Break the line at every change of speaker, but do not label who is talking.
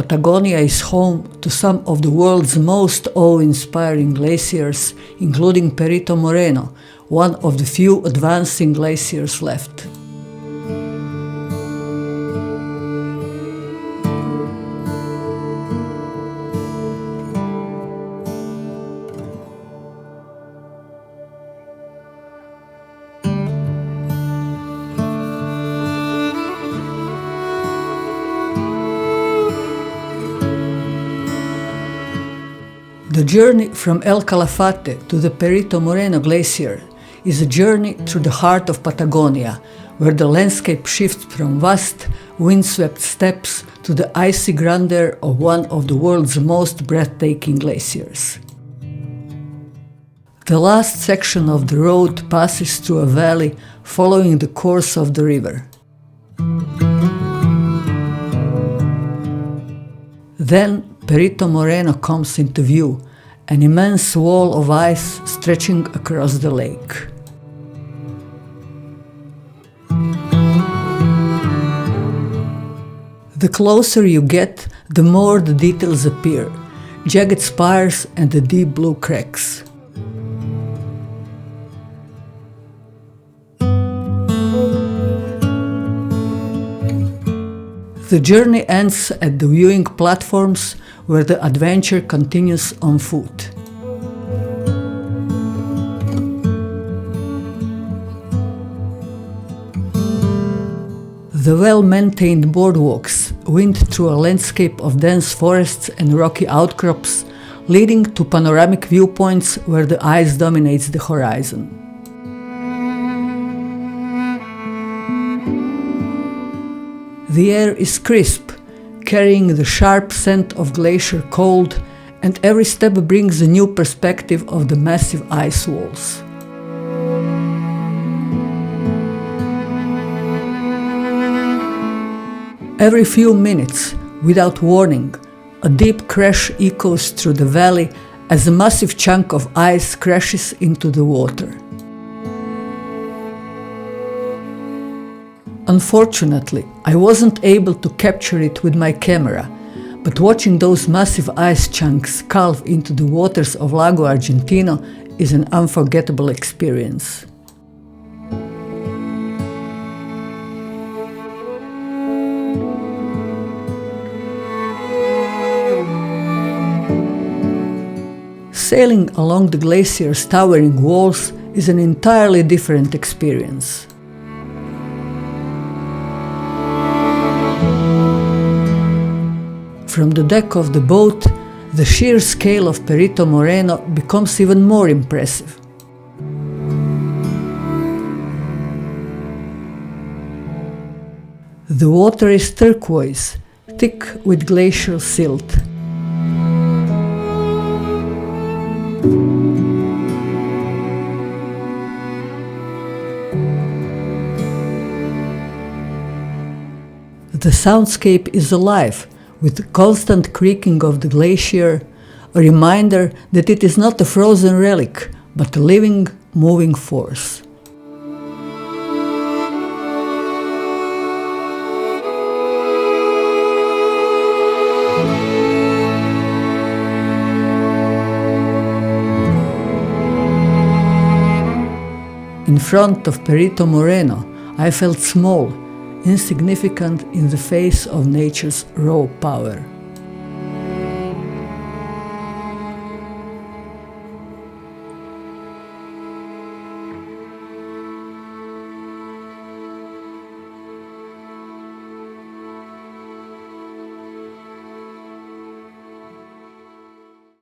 Patagonia is home to some of the world's most awe-inspiring glaciers, including Perito Moreno, one of the few advancing glaciers left. The journey from El Calafate to the Perito Moreno Glacier is a journey through the heart of Patagonia, where the landscape shifts from vast, windswept steppes to the icy grandeur of one of the world's most breathtaking glaciers. The last section of the road passes through a valley following the course of the river. Then Perito Moreno comes into view, an immense wall of ice stretching across the lake. The closer you get, the more the details appear, jagged spires and the deep blue cracks. The journey ends at the viewing platforms, where the adventure continues on foot. The well-maintained boardwalks wind through a landscape of dense forests and rocky outcrops, leading to panoramic viewpoints where the ice dominates the horizon. The air is crisp, carrying the sharp scent of glacier cold, and every step brings a new perspective of the massive ice walls. Every few minutes, without warning, a deep crash echoes through the valley as a massive chunk of ice crashes into the water. Unfortunately, I wasn't able to capture it with my camera, but watching those massive ice chunks calve into the waters of Lago Argentina is an unforgettable experience. Sailing along the glacier's towering walls is an entirely different experience. From the deck of the boat, the sheer scale of Perito Moreno becomes even more impressive. The water is turquoise, thick with glacial silt. The soundscape is alive, with the constant creaking of the glacier, a reminder that it is not a frozen relic, but a living, moving force. In front of Perito Moreno, I felt small, insignificant in the face of nature's raw power.